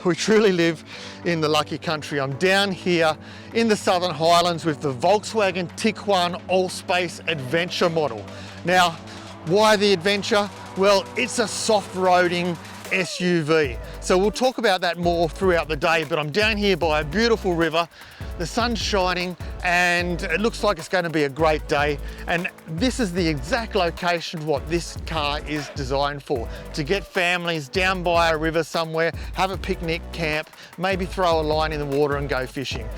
we truly live in the lucky country. I'm down here in the Southern Highlands with the Volkswagen Tiguan Allspace Adventure model. Now, why the Adventure? Well, it's a soft-roading SUV. So we'll talk about that more throughout the day, but I'm down here by a beautiful river. The sun's shining and it looks like it's going to be a great day. And this is the exact location of what this car is designed for. To get families down by a river somewhere, have a picnic, camp, maybe throw a line in the water and go fishing.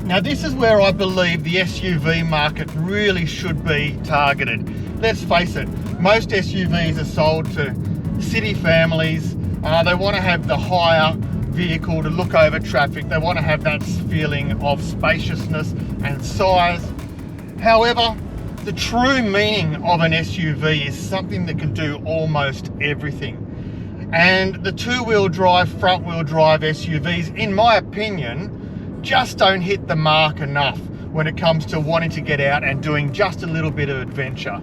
Now this is where I believe the SUV market really should be targeted. Let's face it, most SUVs are sold to city families. They want to have the higher vehicle to look over traffic. They want to have that feeling of spaciousness and size. However, the true meaning of an SUV is something that can do almost everything. And the two-wheel drive, front-wheel drive SUVs, in my opinion, just don't hit the mark enough when it comes to wanting to get out and doing just a little bit of adventure.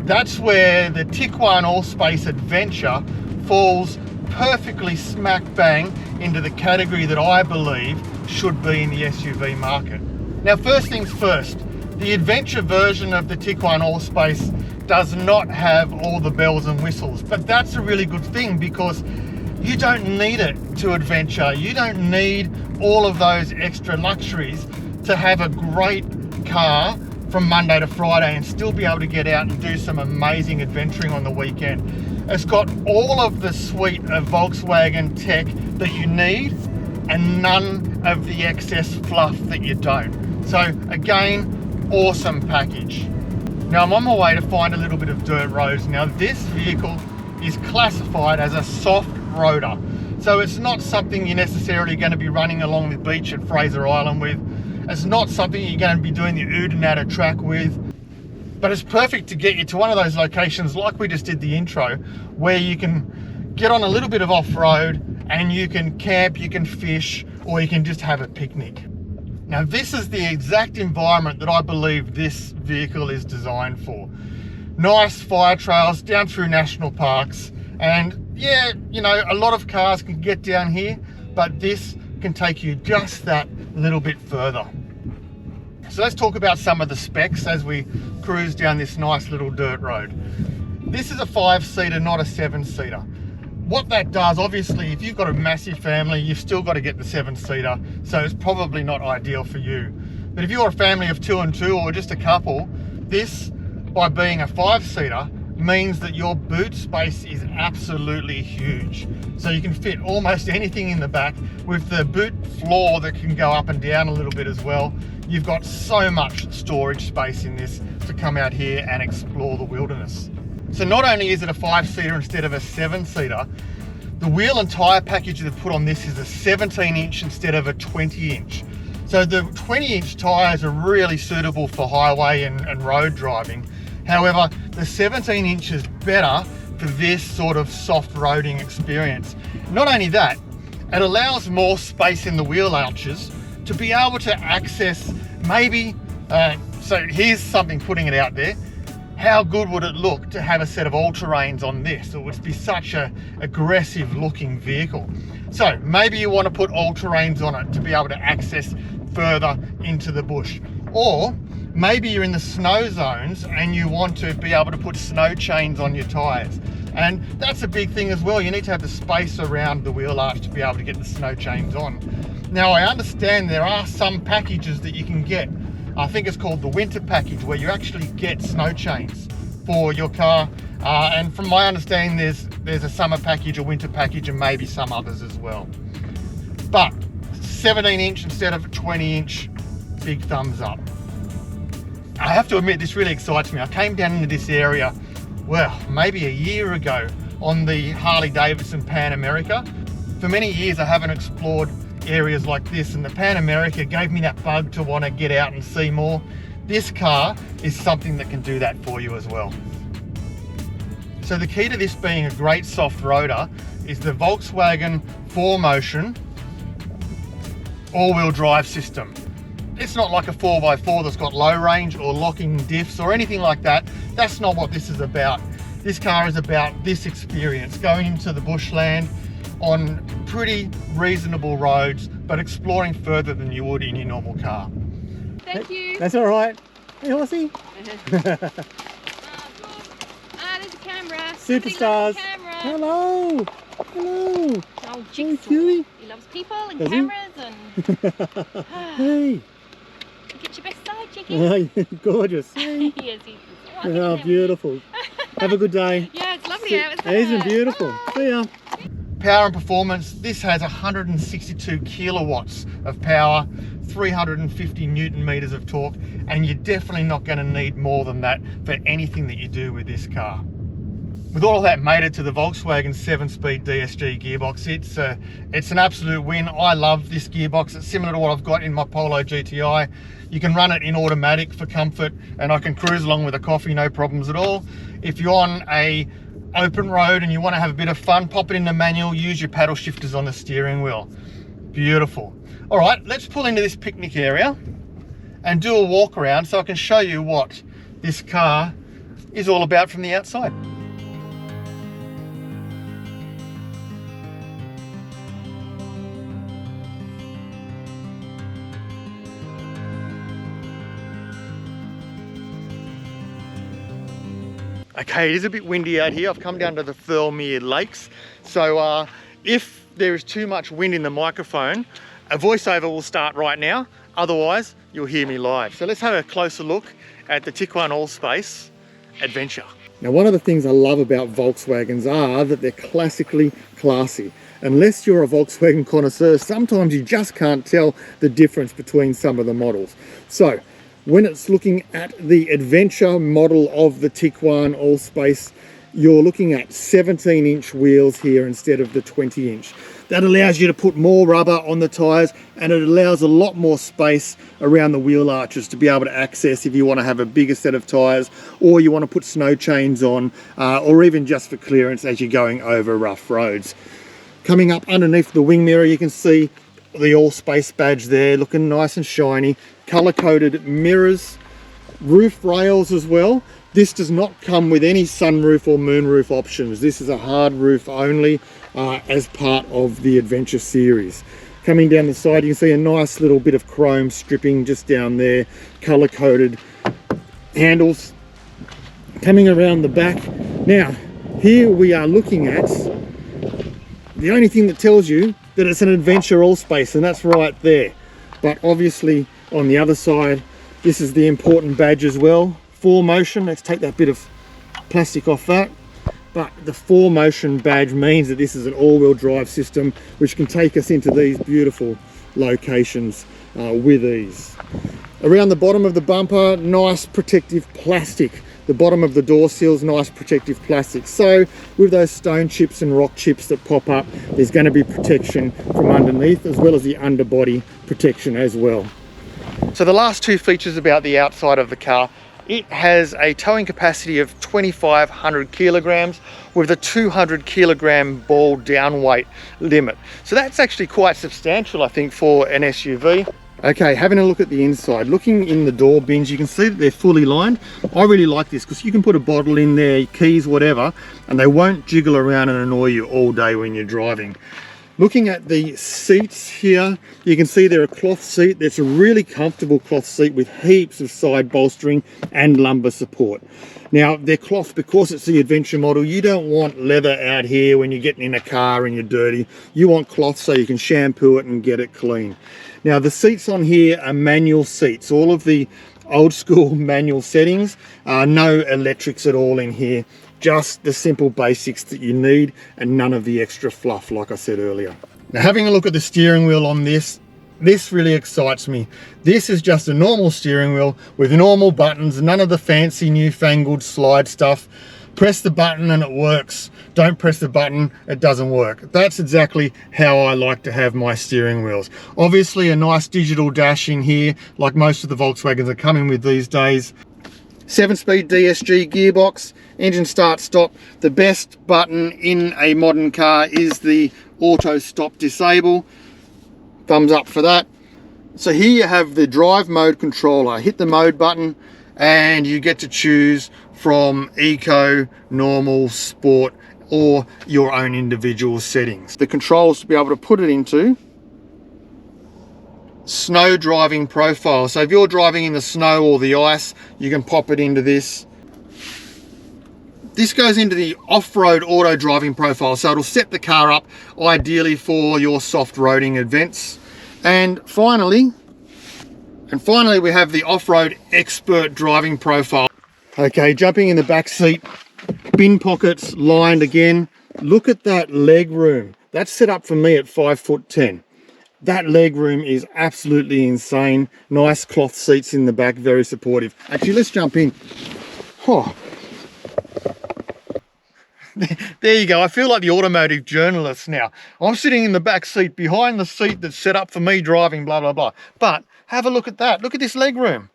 That's where the Tiguan Allspace Adventure falls perfectly smack bang into the category that I believe should be in the SUV market. Now, first things first, the Adventure version of the Tiguan Allspace does not have all the bells and whistles, but that's a really good thing because you don't need it to adventure. You don't need all of those extra luxuries to have a great car from Monday to Friday and still be able to get out and do some amazing adventuring on the weekend. It's got all of the suite of Volkswagen tech that you need and none of the excess fluff that you don't. So again, awesome package. Now I'm on my way to find a little bit of dirt roads. Now this vehicle is classified as a soft roader. So it's not something you're necessarily going to be running along the beach at Fraser Island with. It's not something you're going to be doing the Oodnadatta track with. But it's perfect to get you to one of those locations like we just did the intro, where you can get on a little bit of off-road and you can camp, you can fish, or you can just have a picnic. Now this is the exact environment that I believe this vehicle is designed for. Nice fire trails down through national parks. And yeah, you know, a lot of cars can get down here, but this can take you just that little bit further. So let's talk about some of the specs as we cruise down this nice little dirt road. This is a 5-seater, not a 7-seater. What that does, obviously, if you've got a massive family, you've still got to get the 7-seater, so it's probably not ideal for you. But if you're a family of 2 and 2 or just a couple, this, by being a 5-seater, means that your boot space is absolutely huge. So you can fit almost anything in the back with the boot floor that can go up and down a little bit as well. You've got so much storage space in this to come out here and explore the wilderness. So not only is it a 5-seater instead of a 7-seater, the wheel and tyre package they've put on this is a 17-inch instead of a 20-inch. So the 20-inch tyres are really suitable for highway and road driving. However, the 17 inch is better for this sort of soft roading experience. Not only that, it allows more space in the wheel arches to be able to access maybe, so here's something putting it out there. How good would it look to have a set of all-terrains on this? It would be such a aggressive looking vehicle. So maybe you want to put all-terrains on it to be able to access further into the bush. Or maybe you're in the snow zones and you want to be able to put snow chains on your tyres. And that's a big thing as well. You need to have the space around the wheel arch to be able to get the snow chains on. Now I understand there are some packages that you can get. I think it's called the winter package, where you actually get snow chains for your car. And from my understanding, there's a summer package, a winter package, and maybe some others as well. But 17 inch instead of 20 inch, big thumbs up. I have to admit, this really excites me. I came down into this area, well, maybe a year ago on the Harley-Davidson Pan America. For many years, I haven't explored areas like this, and the Pan America gave me that bug to want to get out and see more. This car is something that can do that for you as well. So the key to this being a great soft roader is the Volkswagen 4Motion all-wheel drive system. it's not like a 4x4 that's got low range or locking diffs or anything like that. That's not what this is about. This car is about this experience, going into the bushland on pretty reasonable roads, but exploring further than you would in your normal car. Thank you. That's all right. Hey, Aussie. There's a camera. Superstars. Camera. Hello. Hello. Oh, Jigsaw. He loves people and Does he? cameras and... Hey. Get your best side, Jiggy. Gorgeous. Hey. Yes, he is. Oh, beautiful. Have a good day. Yeah, it's lovely out. It's Isn't it beautiful? See ya. Power and performance, this has 162 kilowatts of power, 350 Newton meters of torque, and you're definitely not going to need more than that for anything that you do with this car. With all that mated to the Volkswagen 7-speed DSG gearbox, it's an absolute win. I love this gearbox. It's similar to what I've got in my Polo GTI. You can run it in automatic for comfort, and I can cruise along with a coffee, no problems at all. If you're on a open road and you want to have a bit of fun, pop it in the manual, use your paddle shifters on the steering wheel. Beautiful. All right, let's pull into this picnic area and do a walk around so I can show you what this car is all about from the outside. Okay, it is a bit windy out here. I've come down to the Thirlmere Lakes. So if there is too much wind in the microphone, a voiceover will start right now. Otherwise, you'll hear me live. So let's have a closer look at the Tiguan Allspace Adventure. Now, one of the things I love about Volkswagens are that they're classically classy. Unless you're a Volkswagen connoisseur, sometimes you just can't tell the difference between some of the models. So, when it's looking at the Adventure model of the Tiguan Allspace, you're looking at 17-inch wheels here instead of the 20-inch. That allows you to put more rubber on the tyres, and it allows a lot more space around the wheel arches to be able to access if you want to have a bigger set of tyres, or you want to put snow chains on, or even just for clearance as you're going over rough roads. Coming up underneath the wing mirror, you can see the Allspace badge there, looking nice and shiny. Colour-coded mirrors, roof rails as well. This does not come with any sunroof or moonroof options. This is a hard roof only as part of the Adventure series. Coming down the side, you can see a nice little bit of chrome stripping just down there, colour-coded handles. Coming around the back, now here we are looking at the only thing that tells you that it's an Adventure Allspace, and that's right there. But obviously on the other side, this is the important badge as well. 4Motion, let's take that bit of plastic off that. But the 4Motion badge means that this is an all-wheel drive system which can take us into these beautiful locations with ease. Around the bottom of the bumper, nice protective plastic. The bottom of the door sills, nice protective plastic. So with those stone chips and rock chips that pop up, there's going to be protection from underneath, as well as the underbody protection as well. So the last two features about the outside of the car, it has a towing capacity of 2,500 kilograms with a 200 kilogram ball down weight limit. So that's actually quite substantial, I think, for an SUV. Okay, having a look at the inside, looking in the door bins, you can see that they're fully lined. I really like this because you can put a bottle in there, keys, whatever, and they won't jiggle around and annoy you all day when you're driving. Looking at the seats here, you can see they're a cloth seat. It's a really comfortable cloth seat with heaps of side bolstering and lumbar support. Now, they're cloth because it's the Adventure model. You don't want leather out here when you're getting in a car and you're dirty. You want cloth so you can shampoo it and get it clean. Now, the seats on here are manual seats. All of the old school manual settings, no electrics at all in here. Just the simple basics that you need and none of the extra fluff, like I said earlier. Now, having a look at the steering wheel on this really excites me. This is just a normal steering wheel with normal buttons, none of the fancy newfangled slide stuff. Press the button and it works. Don't press the button, it doesn't work. That's exactly how I like to have my steering wheels. Obviously a nice digital dash in here, like most of the Volkswagens are coming with these days. 7-speed DSG gearbox, engine start stop. The best button in a modern car is the auto stop disable. Thumbs up for that. So here you have the drive mode controller. Hit the mode button and you get to choose from eco, normal, sport, or your own individual settings. The controls to be able to put it into snow driving profile. So if you're driving in the snow or the ice, you can pop it into this. This goes into the off-road auto driving profile, so it'll set the car up ideally for your soft roading events. And finally we have the off-road expert driving profile. Okay, jumping in the back seat, bin pockets lined again. Look at that leg room. That's set up for me at 5'10". That leg room is absolutely insane. Nice cloth seats in the back, very supportive. Actually, let's jump in. Oh. There you go. I feel like the automotive journalist now. I'm sitting in the back seat behind the seat that's set up for me driving, blah, blah, blah. But have a look at that. Look at this leg room.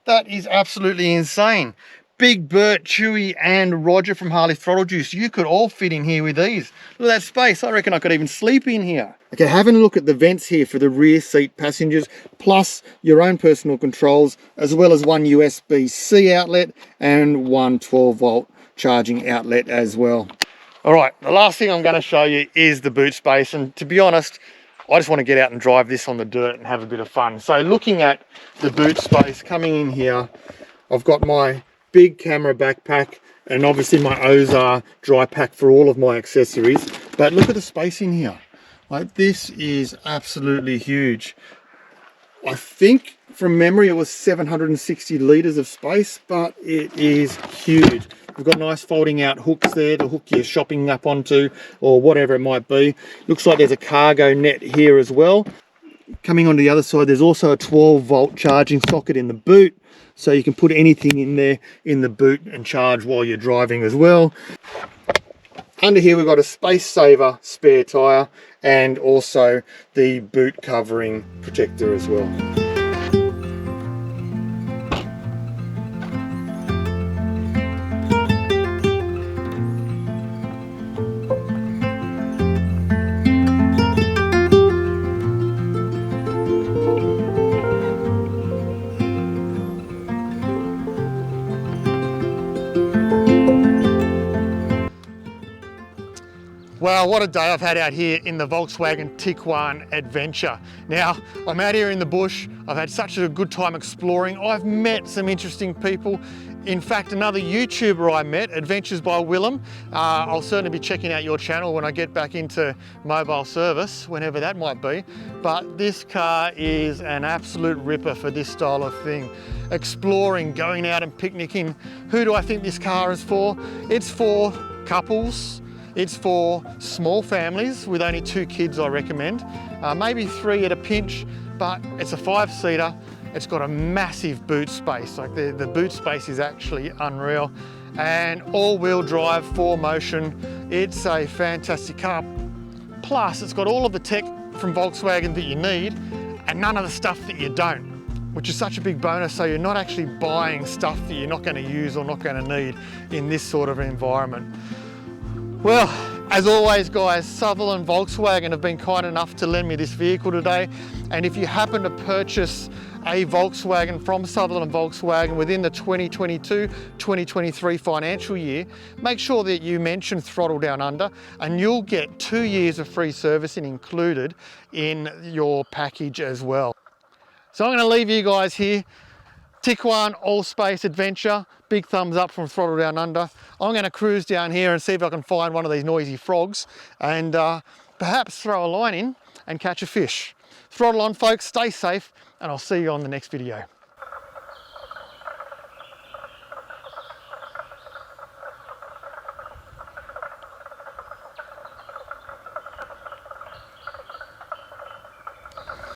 That is absolutely insane. Big Bert, Chewy, and Roger from Harley Throttle Juice. You could all fit in here with ease. Look at that space. I reckon I could even sleep in here. Okay, having a look at the vents here for the rear seat passengers, plus your own personal controls, as well as one USB-C outlet and one 12-volt charging outlet as well. All right, the last thing I'm going to show you is the boot space. And to be honest, I just want to get out and drive this on the dirt and have a bit of fun. So looking at the boot space coming in here, I've got my big camera backpack and obviously my Ozar dry pack for all of my accessories. But look at the space in here. Like, this is absolutely huge. I think from memory it was 760 litres of space, but it is huge. We've got nice folding out hooks there to hook your shopping up onto or whatever it might be. Looks like there's a cargo net here as well. Coming onto the other side, there's also a 12-volt charging socket in the boot, so you can put anything in there in the boot and charge while you're driving as well. Under here we've got a space saver spare tyre and also the boot covering protector as well. Well, what a day I've had out here in the Volkswagen Tiguan Adventure. Now, I'm out here in the bush. I've had such a good time exploring. I've met some interesting people. In fact, another YouTuber I met, Adventures by Willem. I'll certainly be checking out your channel when I get back into mobile service, whenever that might be. But this car is an absolute ripper for this style of thing. Exploring, going out and picnicking. Who do I think this car is for? It's for couples. It's for small families with only 2 kids, I recommend. Maybe 3 at a pinch, but it's a 5-seater. It's got a massive boot space. Like the boot space is actually unreal. And all-wheel drive, 4Motion. It's a fantastic car. Plus, it's got all of the tech from Volkswagen that you need and none of the stuff that you don't, which is such a big bonus. So you're not actually buying stuff that you're not going to use or not going to need in this sort of environment. Well, as always guys, Sutherland Volkswagen have been kind enough to lend me this vehicle today. And if you happen to purchase a Volkswagen from Sutherland Volkswagen within the 2022-2023 financial year, make sure that you mention Throttle Down Under and you'll get 2 years of free servicing included in your package as well. So I'm going to leave you guys here. Tiguan Allspace Adventure, big thumbs up from Throttle Down Under. I'm going to cruise down here and see if I can find one of these noisy frogs and perhaps throw a line in and catch a fish. Throttle on folks, stay safe, and I'll see you on the next video.